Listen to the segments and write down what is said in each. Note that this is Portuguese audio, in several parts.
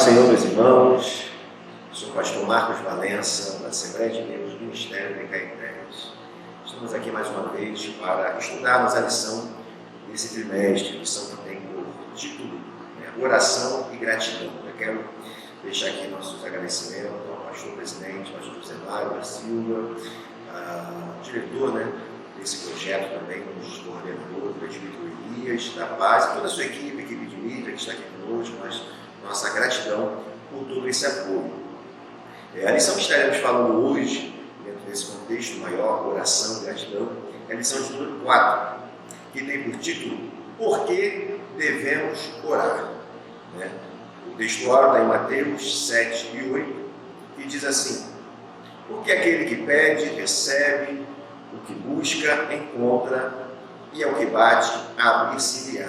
Senhor, meus irmãos. Sou o pastor Marcos Valença, da Assembleia de Deus do Ministério de Caetés. Estamos aqui mais uma vez para estudarmos a lição desse trimestre, lição que tem por título, Oração e Gratidão. Eu quero deixar aqui nossos agradecimentos ao pastor presidente, pastor José Mário da Silva, diretor desse projeto também, o coordenador do presbítero Elias, da Paz, e toda a sua equipe de mídia que está aqui conosco, mas nossa gratidão por todo esse apoio. A lição que estaremos falando hoje, dentro desse contexto maior, oração e gratidão, é a lição de número 4, que tem por título Por que devemos orar? O textuário está em Mateus 7 e 8, que diz assim: porque aquele que pede, recebe, o que busca, encontra, e ao que bate, abre-se-lhe-á.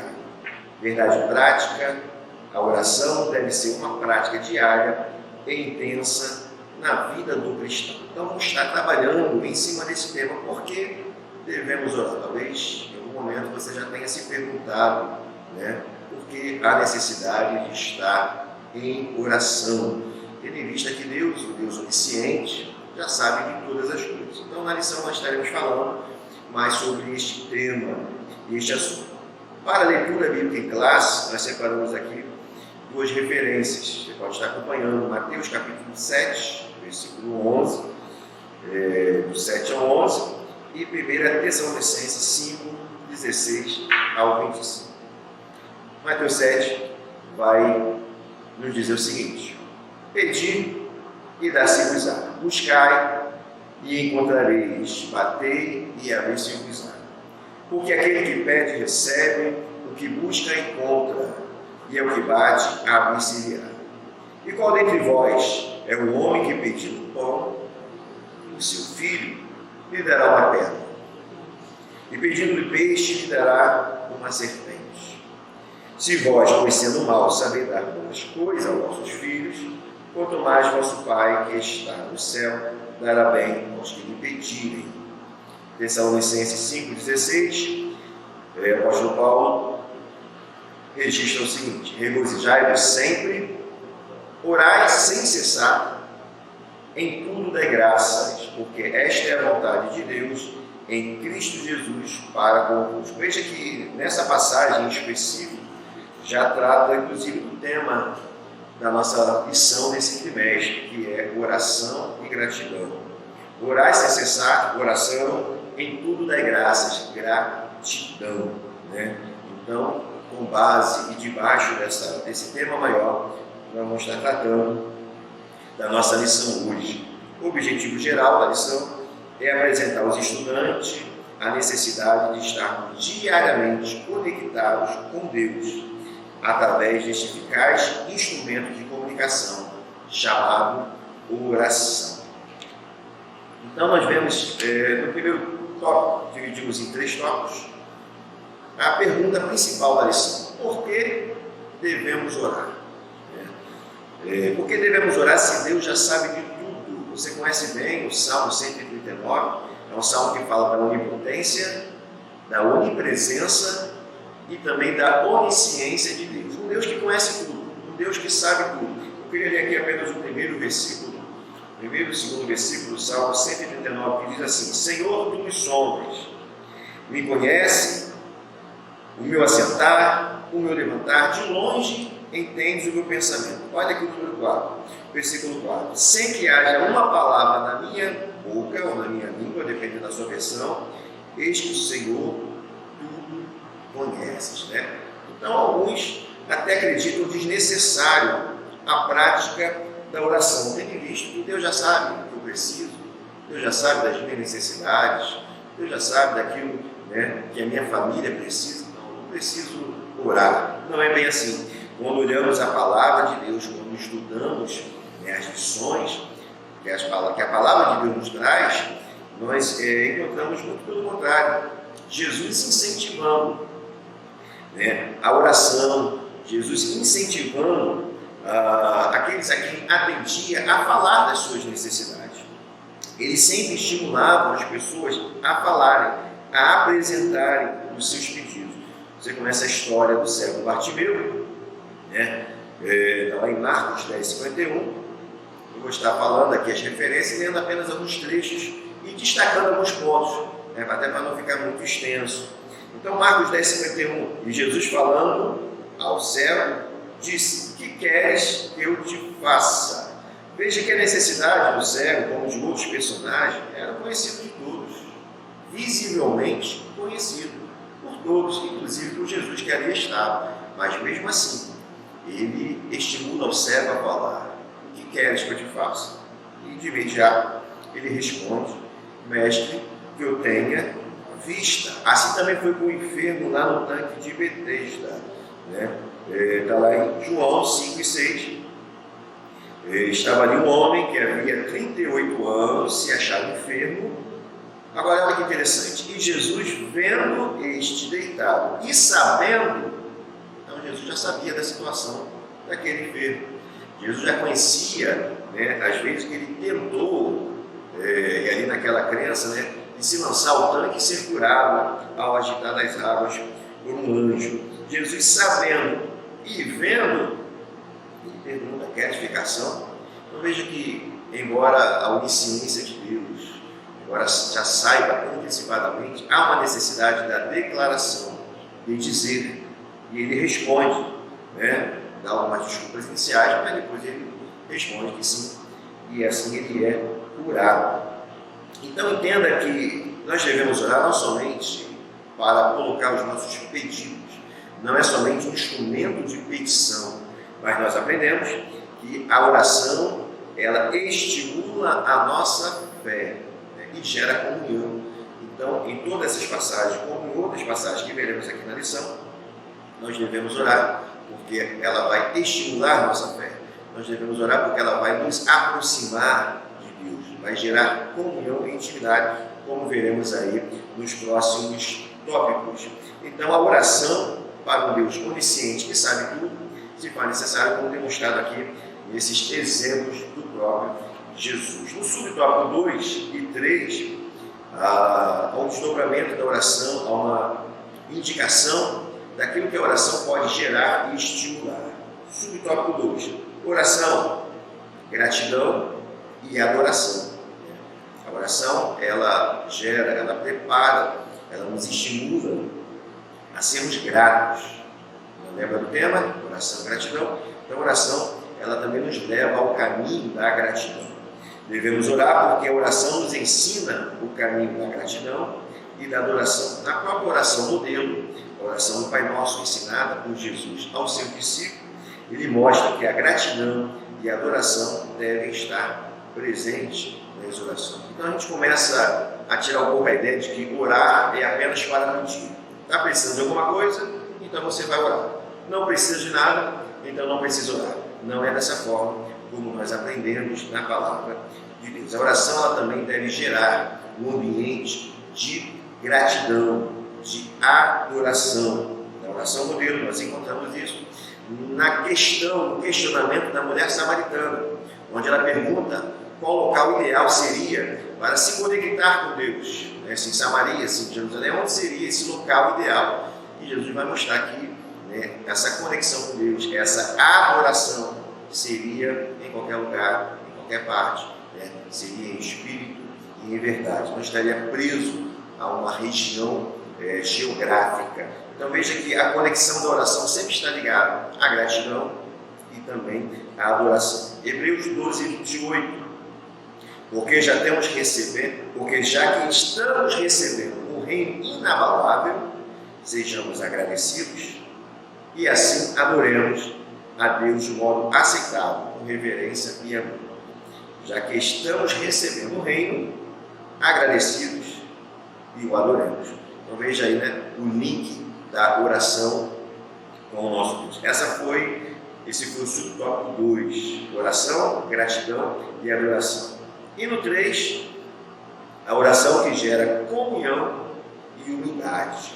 Verdade prática, a oração deve ser uma prática diária e intensa na vida do cristão. Então vamos estar trabalhando em cima desse tema, por que devemos orar? Talvez em algum momento você já tenha se perguntado, porque há necessidade de estar em oração, tendo em vista que Deus, o Deus onisciente, já sabe de todas as coisas. Então na lição nós estaremos falando mais sobre este tema e este assunto. Para a leitura bíblica em classe, nós separamos aqui duas referências. Você pode estar acompanhando Mateus capítulo 7, versículo 11, do 7 ao 11, e 1 Tessalonicenses 5, 16 ao 25. Mateus 7 vai nos dizer o seguinte: pedi e dá-se-vos-á, buscai e encontrareis, batei e abrir-se-vos-á. Porque aquele que pede, recebe, o que busca, encontra, e ao que bate, abre-se-lhe-á. E qual dentre vós é o homem que, pedindo pão, o seu filho, lhe dará uma pedra? E pedindo-lhe peixe, lhe dará uma serpente? Se vós, conhecendo o mal, sabeis dar boas coisas aos vossos filhos, quanto mais vosso Pai, que está no céu, dará bem aos que lhe pedirem. Tessalonicenses 5,16, o apóstolo Paulo registra o seguinte: regozijai-vos sempre, orai sem cessar, em tudo dai graças, porque esta é a vontade de Deus em Cristo Jesus para convosco. Veja que nessa passagem em específico já trata inclusive do tema da nossa lição desse trimestre, que é oração e gratidão. Orar sem cessar, oração, em tudo dai graças, gratidão. Então, com base e debaixo desse tema maior, nós vamos estar tratando da nossa lição hoje. O objetivo geral da lição é apresentar aos estudantes a necessidade de estarmos diariamente conectados com Deus, através deste eficaz instrumento de comunicação chamado oração. Então nós vemos no primeiro tópico, dividimos em 3 tópicos, a pergunta principal da lição: por que devemos orar? Por que devemos orar se Deus já sabe de tudo? Você conhece bem o Salmo 139, é um salmo que fala da onipotência, da onipresença e também da onisciência de Deus. Um Deus que conhece tudo, um Deus que sabe tudo. Eu queria ler aqui apenas o primeiro e o segundo versículo do Salmo 139, que diz assim: Senhor, tu me sondas, me conhece o meu assentar, o meu levantar, de longe entendes o meu pensamento. Olha aqui o número 4, versículo 4. Sem que haja uma palavra na minha boca ou na minha língua, dependendo da sua versão, eis que o Senhor tudo conheces. Então alguns até acreditam desnecessário a prática da oração, tendo visto que Deus já sabe do que eu preciso, Deus já sabe das minhas necessidades, Deus já sabe daquilo que a minha família precisa, então não preciso orar. Não é bem assim. Quando olhamos a palavra de Deus, quando estudamos as lições que a palavra de Deus nos traz, nós encontramos muito pelo contrário. Jesus incentivando a oração, Jesus incentivando aqueles a quem atendia a falar das suas necessidades. Ele sempre estimulava as pessoas a falarem, a apresentarem os seus pedidos. Você conhece a história do cego Bartimeu, Está lá em Marcos 10, 51. Eu vou estar falando aqui as referências, lendo apenas alguns trechos e destacando alguns pontos, até para não ficar muito extenso. Então, Marcos 10, 51, e Jesus falando ao cego, disse: que queres que eu te faça? Veja que a necessidade do cego, como de outros personagens, era conhecido de todos, visivelmente conhecido por todos, inclusive por Jesus que ali estava. Mas mesmo assim, ele estimula o cego a falar: o que queres que eu te faça? E de imediato ele responde: mestre, que eu tenha vista. Assim também foi com o enfermo lá no tanque de Betesda. Está lá em João 5 e 6. Estava ali um homem que havia 38 anos, se achava enfermo. Agora olha que interessante. E Jesus, vendo este deitado e sabendo, então Jesus já sabia da situação daquele enfermo. Jesus já conhecia, às vezes que ele tentou, e ali naquela crença, de se lançar ao tanque e ser curado ao agitar das águas por um anjo. Jesus, sabendo e vendo, ele pergunta: quer edificação? Então veja que, embora a onisciência de Deus, embora já saiba antecipadamente, há uma necessidade da declaração, de dizer, e ele responde, dá algumas desculpas iniciais, mas depois ele responde que sim, e assim ele é curado. Então entenda que nós devemos orar não somente para colocar os nossos pedidos, não é somente um instrumento de petição, mas nós aprendemos que a oração, ela estimula a nossa fé, e gera comunhão. Então, em todas essas passagens, como em outras passagens que veremos aqui na lição, nós devemos orar porque ela vai estimular nossa fé. Nós devemos orar porque ela vai nos aproximar de Deus, vai gerar comunhão e intimidade, como veremos aí nos próximos tópicos. Então, a oração para um Deus onisciente que sabe tudo se faz necessário, como demonstrado aqui nesses exemplos do próprio Jesus. No subtópico 2 e 3, há um desdobramento da oração, há uma indicação daquilo que a oração pode gerar e estimular. Subtópico 2, oração, gratidão e adoração. A oração, ela gera, ela prepara, ela nos estimula a sermos gratos. Não lembra do tema? Oração e gratidão. Então, a oração, ela também nos leva ao caminho da gratidão. Devemos orar porque a oração nos ensina o caminho da gratidão e da adoração. Na própria oração modelo, a oração do Pai Nosso, ensinada por Jesus ao seu discípulo, ele mostra que a gratidão e a adoração devem estar presentes nas orações. Então a gente começa a tirar um pouco a ideia de que orar é apenas para pedir. Está precisando de alguma coisa? Então você vai orar. Não precisa de nada? Então não precisa orar. Não é dessa forma como nós aprendemos na palavra de Deus. A oração, ela também deve gerar um ambiente de gratidão, de adoração. Na oração modelo, nós encontramos isso no questionamento da mulher samaritana, onde ela pergunta qual local ideal seria para se conectar com Deus. Se em Samaria, em Jerusalém, onde seria esse local ideal? E Jesus vai mostrar que essa conexão com Deus, essa adoração, seria em qualquer lugar, em qualquer parte, seria em espírito e em verdade. Não estaria preso a uma região geográfica. Então veja que a conexão da oração sempre está ligada à gratidão e também à adoração. Hebreus 12, 28. Porque já que estamos recebendo um reino inabalável, sejamos agradecidos e assim adoremos a Deus de modo aceitável, com reverência e amor. Já que estamos recebendo o reino, agradecidos e o adoremos. Então veja aí o link da oração com o nosso Deus. Esse foi o subtópico 2, oração, gratidão e adoração. E no 3, a oração que gera comunhão e unidade.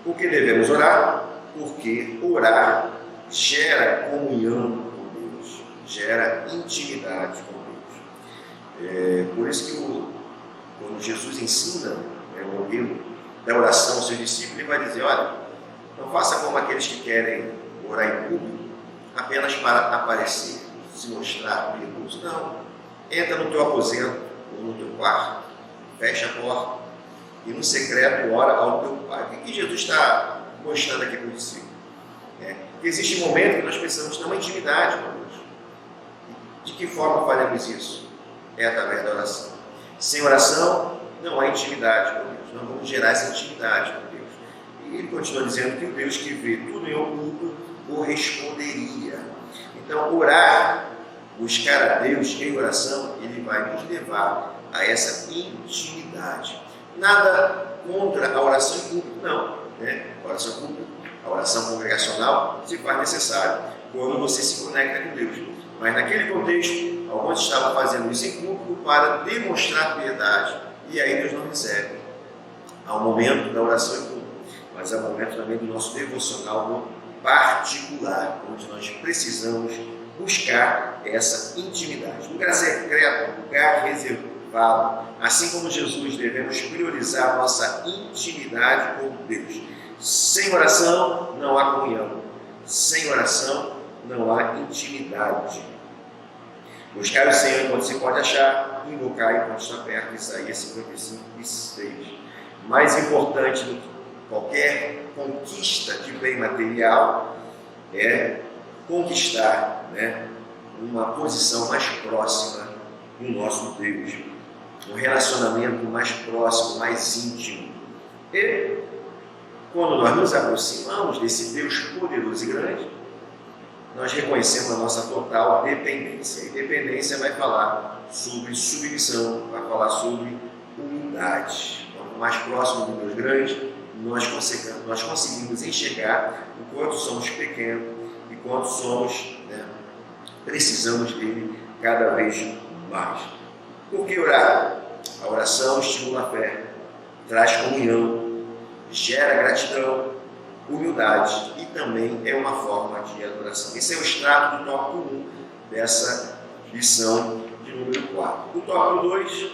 Por que devemos orar? Porque orar gera comunhão com Deus, gera intimidade com Deus. Por isso que quando Jesus ensina o modelo da oração aos seus discípulos, ele vai dizer: olha, não faça como aqueles que querem orar em público, apenas para aparecer, se mostrar perigoso. Não. Entra no teu aposento ou no teu quarto, fecha a porta e no secreto ora ao teu Pai. O que Jesus está mostrando aqui para o discípulo? Que existe um momento que nós precisamos ter uma intimidade com Deus. De que forma faremos isso? É através da oração. Sem oração, não há intimidade com Deus. Não vamos gerar essa intimidade com Deus. E ele continua dizendo que o Deus que vê tudo em oculto corresponderia. Então, orar, buscar a Deus em oração, ele vai nos levar a essa intimidade. Nada contra a oração em público, não. A oração em público, a oração congregacional se faz necessário quando você se conecta com Deus. Mas naquele contexto, alguns estavam fazendo isso em público para demonstrar piedade. E aí Deus não recebe. Há um momento da oração em público, mas há um momento também do nosso devocional no particular, onde nós precisamos buscar essa intimidade. Lugar secreto, lugar reservado. Assim como Jesus, devemos priorizar nossa intimidade com Deus. Sem oração, não há comunhão. Sem oração, não há intimidade. Buscar o Senhor enquanto se pode achar, invocar enquanto está perto. Isaías 55:6. Mais importante do que qualquer conquista de bem material é conquistar uma posição mais próxima do nosso Deus, um relacionamento mais próximo, mais íntimo. E quando nós nos aproximamos desse Deus poderoso e grande, nós reconhecemos a nossa total dependência. E dependência vai falar sobre submissão, vai falar sobre humildade. Quanto mais próximo do Deus grande, nós conseguimos enxergar o quanto somos pequenos e quanto precisamos dele cada vez mais. Por que orar? A oração estimula a fé, traz comunhão, gera gratidão, humildade e também é uma forma de adoração. Esse é o extrato do tópico 1 dessa lição de número 4. O tópico 2,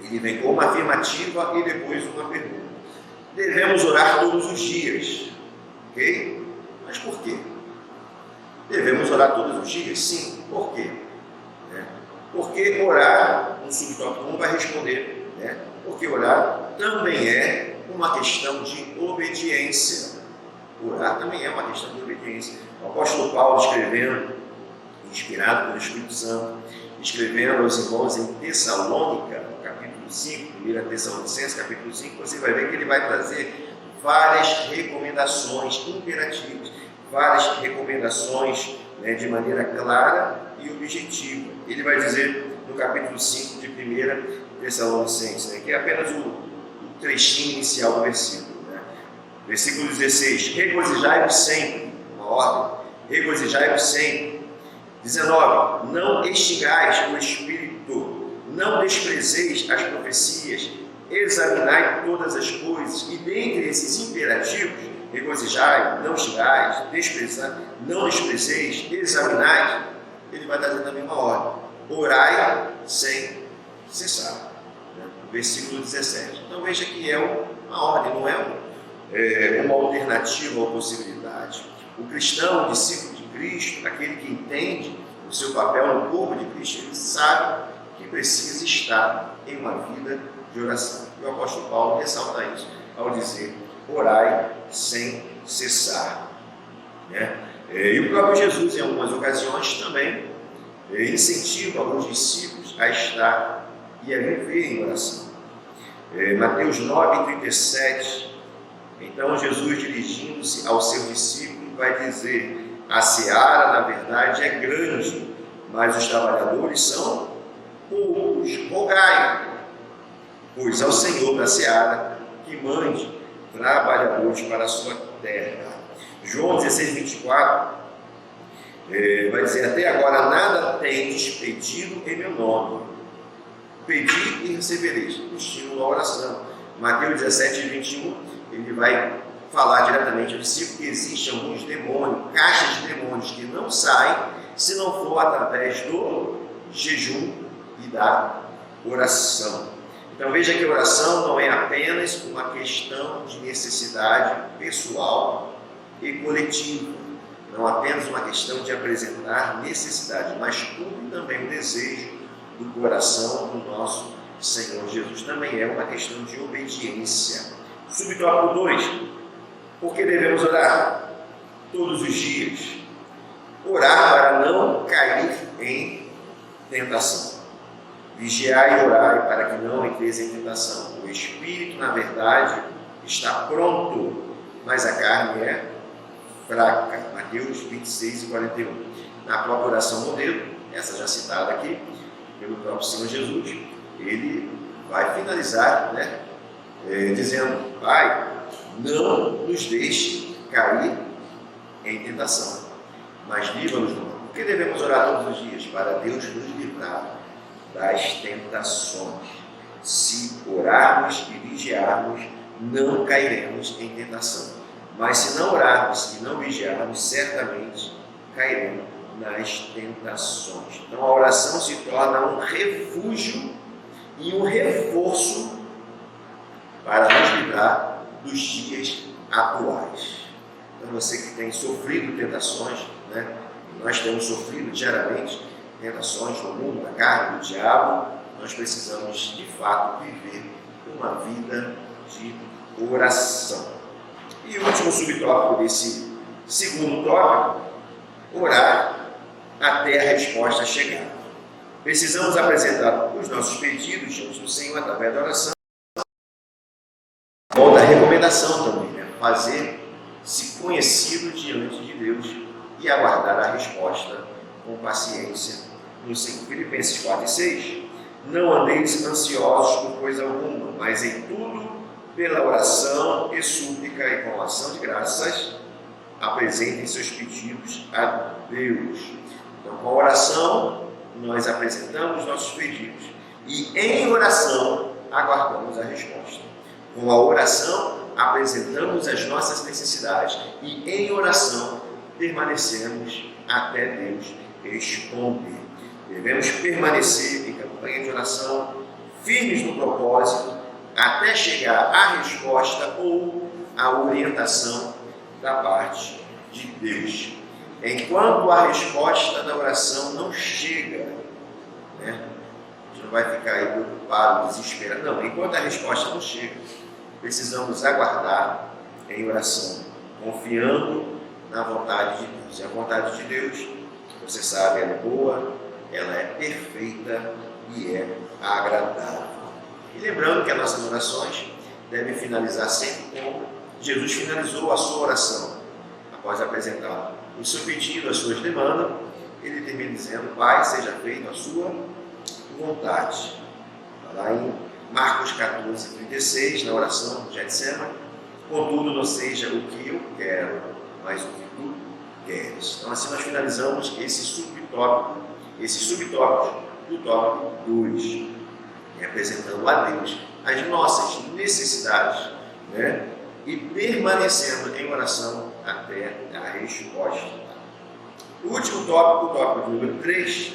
ele vem com uma afirmativa e depois uma pergunta. Devemos orar todos os dias, ok? Mas por quê? Devemos orar todos os dias? Sim. Por quê? Porque orar, um subtópico 1 vai responder, porque orar também é uma questão de obediência. Orar também é uma questão de obediência. O apóstolo Paulo, escrevendo, inspirado pelo Espírito Santo, escrevendo aos irmãos em Tessalônica, no capítulo 5, 1 Tessalonicenses, capítulo 5, você vai ver que ele vai trazer várias recomendações imperativas, várias recomendações de maneira clara e objetiva. Ele vai dizer no capítulo 5 de 1 Tessalonicenses, que é apenas o trechinho inicial do versículo. Versículo 16, regozijai-vos sempre, uma ordem, regozijai-vos sempre. 19, não extingais o Espírito, não desprezeis as profecias, examinai todas as coisas, e dentre esses imperativos, regozijai, não xingais, desprezai, não desprezeis, examinai, ele vai dar na mesma ordem. Orai sem cessar. Versículo 17. Então veja que é uma ordem, não é uma alternativa ou possibilidade. O cristão, o discípulo de Cristo, aquele que entende o seu papel no corpo de Cristo, ele sabe que precisa estar em uma vida de oração. E o apóstolo Paulo ressalta isso ao dizer: orai sem cessar. E o próprio Jesus, em algumas ocasiões, também incentiva alguns discípulos a estar e a viver em oração. Mateus 9:37, então Jesus, dirigindo-se ao seu discípulo, vai dizer: a seara, na verdade, é grande, mas os trabalhadores são poucos. Rogai, pois, ao Senhor da seara que mande trabalhadores para a sua terra. João 16:24 vai dizer: até agora nada tendes pedido em meu nome. Pedi e recebereis. Estímulo à oração. Mateus 17:21, ele vai falar diretamente ao discípulo que existem alguns demônios, caixas de demônios que não saem se não for através do jejum e da oração. Então veja que a oração não é apenas uma questão de necessidade pessoal e coletiva. não apenas uma questão de apresentar necessidade, mas cumpre também o desejo do coração do nosso Senhor Jesus. Também é uma questão de obediência. Subtópico 2. Por que devemos orar? Todos os dias. Orar para não cair em tentação. Vigiai e orai para que não entreis em tentação. O espírito, na verdade, está pronto, mas a carne é fraca. Mateus 26 e 41. Na própria oração modelo, essa já citada aqui pelo próprio Senhor Jesus, ele vai finalizar, dizendo: Pai, não nos deixe cair em tentação, mas livra-nos do mal. Por que devemos orar todos os dias? Para Deus nos livrar das tentações. Se orarmos e vigiarmos, não cairemos em tentação. Mas se não orarmos e não vigiarmos, certamente cairemos nas tentações. Então a oração se torna um refúgio e um reforço para nos livrar dos dias atuais. Então você que tem sofrido tentações, nós temos sofrido diariamente tentações do mundo, da carne, do diabo, nós precisamos de fato viver uma vida de oração. E o último subtópico desse segundo tópico: orar até a resposta chegar. Precisamos apresentar os nossos pedidos diante do Senhor através da oração. Ou da recomendação também, fazer-se conhecido diante de Deus e aguardar a resposta com paciência no Senhor. Filipenses 4 e 6. Não andeis ansiosos por coisa alguma, mas em tudo, pela oração e súplica e com ação de graças, apresentem seus pedidos a Deus. Então, com a oração, nós apresentamos nossos pedidos e em oração aguardamos a resposta. Com a oração, apresentamos as nossas necessidades e em oração permanecemos até Deus responder. Devemos permanecer em campanha de oração, firmes no propósito, até chegar à resposta ou à orientação da parte de Deus. Enquanto a resposta da oração não chega, a gente não vai ficar aí preocupado, desesperado. Não, enquanto a resposta não chega, precisamos aguardar em oração, confiando na vontade de Deus. E a vontade de Deus, você sabe, ela é boa, ela é perfeita e é agradável. E lembrando que as nossas orações devem finalizar sempre como Jesus finalizou a sua oração. Após apresentar o seu pedido, as suas demandas, ele termina dizendo: Pai, seja feita a sua vontade. Lá em Marcos 14, 36, na oração de Getsemane: contudo, não seja o que eu quero, mas o que tu queres. Então assim nós finalizamos esses subtópicos do tópico 2, apresentando a Deus as nossas necessidades, e permanecendo em oração até a resposta. O último tópico, o tópico número 3,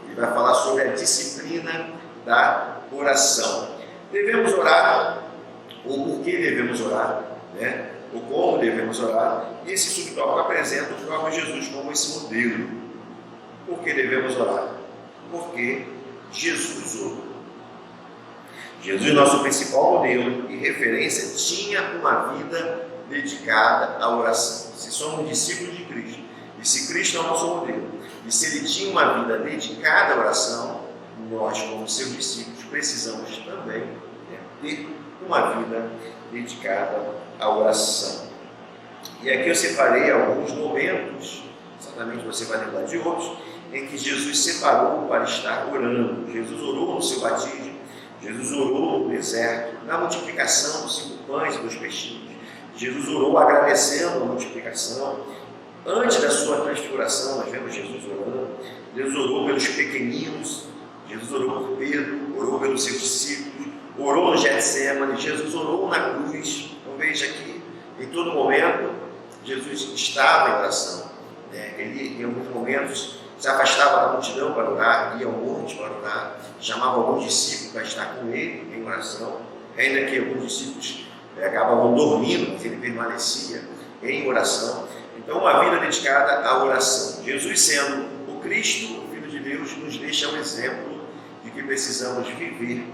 ele vai falar sobre a disciplina da oração. Devemos orar, ou por que devemos orar, ou como devemos orar. E esse subtópico apresenta o próprio Jesus como esse modelo. Por que devemos orar? Porque Jesus orou. Jesus, nosso principal modelo e referência, tinha uma vida dedicada à oração. Se somos discípulos de Cristo, e se Cristo é o nosso modelo, e se ele tinha uma vida dedicada à oração, nós, como seus discípulos, precisamos também ter uma vida dedicada à oração. E aqui eu separei alguns momentos, certamente você vai lembrar de outros, em que Jesus separou para estar orando. Jesus orou no seu batismo, Jesus orou no deserto, na multiplicação dos 5 pães e 2 peixinhos. Jesus orou agradecendo a multiplicação. Antes da sua transfiguração, nós vemos Jesus orando. Jesus orou pelos pequeninos, Jesus orou por Pedro, orou pelos seus discípulos, orou no Getsemane, Jesus orou na cruz. Então veja que em todo momento Jesus estava em oração. Ele, em alguns momentos, se afastava da multidão para orar, ia ao monte para orar, chamava alguns discípulos para estar com ele em oração, ainda que alguns discípulos acabavam dormindo, mas ele permanecia em oração. Então, uma vida dedicada à oração. Jesus, sendo o Cristo, o Filho de Deus, nos deixa um exemplo de que precisamos viver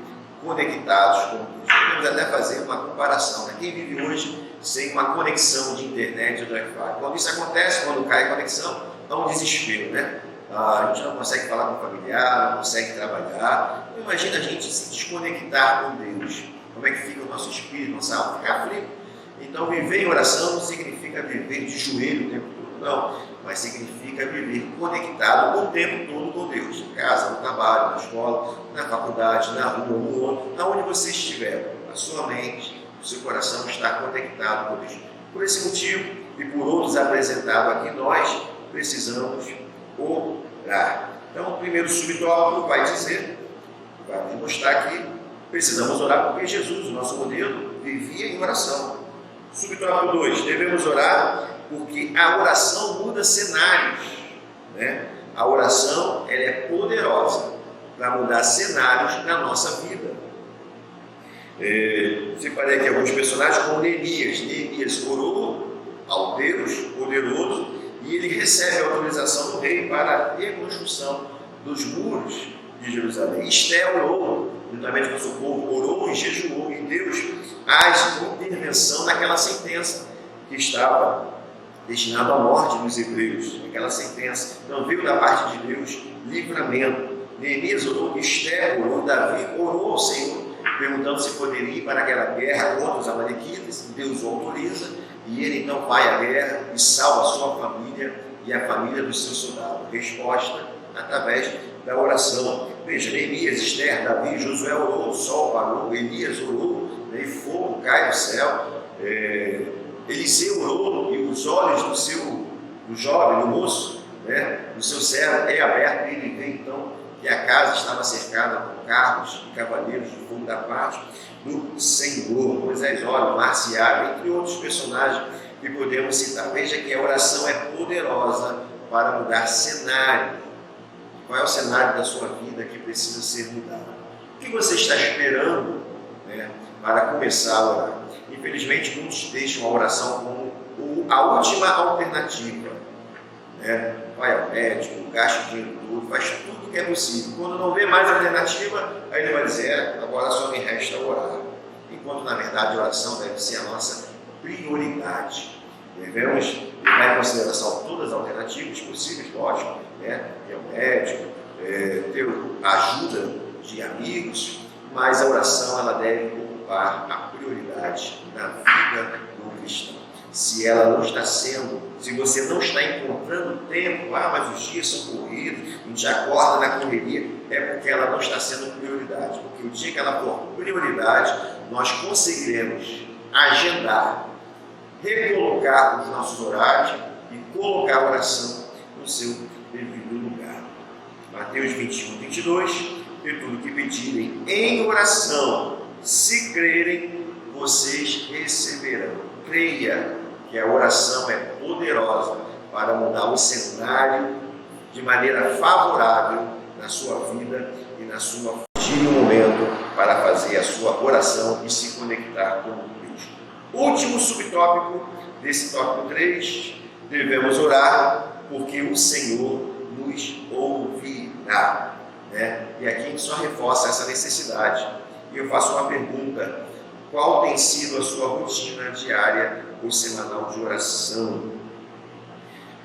conectados com Deus. Podemos até fazer uma comparação, né? Quem vive hoje sem uma conexão de internet ou de Wi-Fi? Quando isso acontece, quando cai a conexão, há um desespero, né? A gente não consegue falar com o familiar, não consegue trabalhar. Imagina a gente se desconectar com Deus. Como é que fica o nosso espírito, nossa alma? Ficar frio? Então, viver em oração não significa viver de joelho o tempo todo, não. Mas significa viver conectado o tempo todo com Deus. Em casa, no trabalho, na escola, na faculdade, na rua, no outro, aonde você estiver. A sua mente, o seu coração está conectado com Deus. Por esse motivo e por outros apresentados aqui, nós precisamos orar. Então, o primeiro subtópico vai nos mostrar que precisamos orar porque Jesus, o nosso modelo, vivia em oração. Subtópico 2, devemos orar porque a oração muda cenários, né? A oração ela é poderosa para mudar cenários na nossa vida. Separei aqui alguns personagens como Neemias. Neemias orou ao Deus poderoso e ele recebe a autorização do rei para a reconstrução dos muros de Jerusalém. Esté orou, juntamente com o seu povo, orou e jejuou, e Deus age com intervenção naquela sentença que estava destinada à morte dos hebreus. Aquela sentença não veio da parte de Deus livramento. Neemias orou, Esté orou, Davi orou ao Senhor, perguntando se poderia ir para aquela guerra contra os amalequitas. Deus o autoriza e ele então vai à guerra e salva a sua família e a família dos seus soldados. Resposta através da oração. Veja, Neemias, Esther, Davi, Josué orou, o sol parou, Elias orou, e fogo cai do céu, Eliseu orou e os olhos do jovem, do moço, né, do seu servo é aberto e ele vê então que a casa estava cercada com carros e cavaleiros de fogo da parte do Senhor. Moisés ora, Marcial, entre outros personagens que podemos citar. Veja que a oração é poderosa para mudar cenário. Qual é o cenário da sua vida que precisa ser mudado? O que você está esperando, né, para começar a orar? Infelizmente, muitos deixam a oração como a última alternativa, né? Vai ao médico, gasta o dinheiro todo, faz tudo que é possível. Quando não vê mais alternativa, aí ele vai dizer, agora só me resta orar. Enquanto, na verdade, a oração deve ser a nossa prioridade. Devemos levar em consideração todas as alternativas possíveis, lógico, né? Ir ao médico, ter ajuda de amigos, mas a oração ela deve ocupar a prioridade na vida do cristão. Se ela não está sendo, se você não está encontrando tempo, mas os dias são corridos, a gente acorda na correria, é porque ela não está sendo prioridade. Porque o dia que ela for prioridade, nós conseguiremos agendar, recolocar os nossos horários e colocar a oração no seu devido lugar. Mateus 21, 22, e tudo que pedirem em oração, se crerem, vocês receberão. Creia que a oração é poderosa para mudar o cenário de maneira favorável na sua vida e na sua tire um momento para fazer a sua oração e se conectar com Deus. Último subtópico desse tópico 3, devemos orar porque o Senhor nos ouvirá, né? E aqui a gente só reforça essa necessidade. E eu faço uma pergunta: qual tem sido a sua rotina diária ou semanal de oração?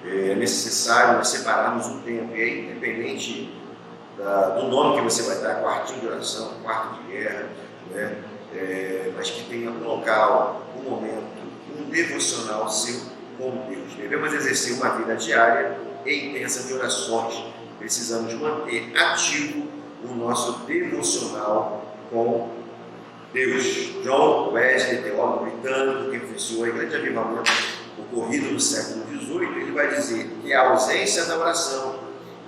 É necessário nós separarmos um tempo, e aí, independente do nome que você vai dar, quartinho de oração, quarto de guerra, né? Mas que tenha um local, um momento, um devocional seu com Deus. Devemos exercer uma vida diária e intensa de orações. Precisamos manter ativo o nosso devocional com Deus. John Wesley, teólogo britânico, que influenciou o grande avivamento ocorrido no século XVIII, ele vai dizer que a ausência da oração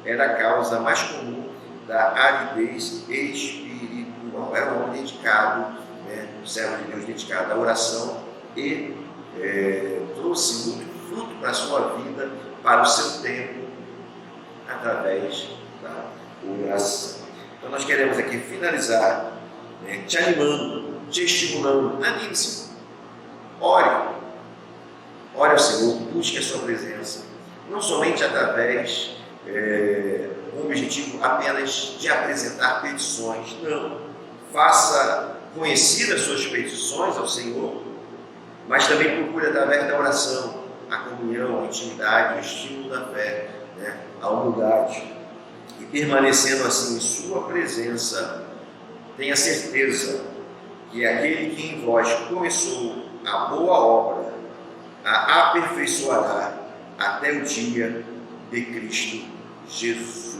era a causa mais comum da aridez espiritual. Era um homem dedicado, né, um servo de Deus dedicado à oração e trouxe muito fruto para a sua vida, para o seu tempo, através da oração. Então nós queremos aqui finalizar, né, te animando, te estimulando. Anime-se, ore ore ao Senhor, busque a sua presença, não somente através com o objetivo apenas de apresentar petições, não. Faça conhecidas suas petições ao Senhor, mas também procure através da oração, a comunhão, a intimidade, o estímulo da fé, né? A humildade. E permanecendo assim em sua presença, tenha certeza que aquele que em vós começou a boa obra, a aperfeiçoará até o dia de Cristo Jesus.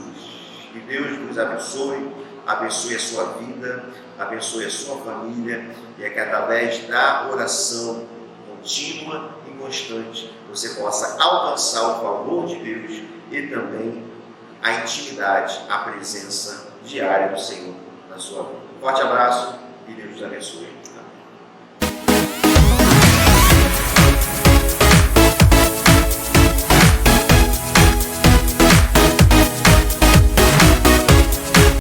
Que Deus nos abençoe, abençoe a sua vida, abençoe a sua família, e é que através da oração contínua e constante você possa alcançar o favor de Deus e também a intimidade, a presença diária do Senhor na sua vida. Um forte abraço e Deus te abençoe.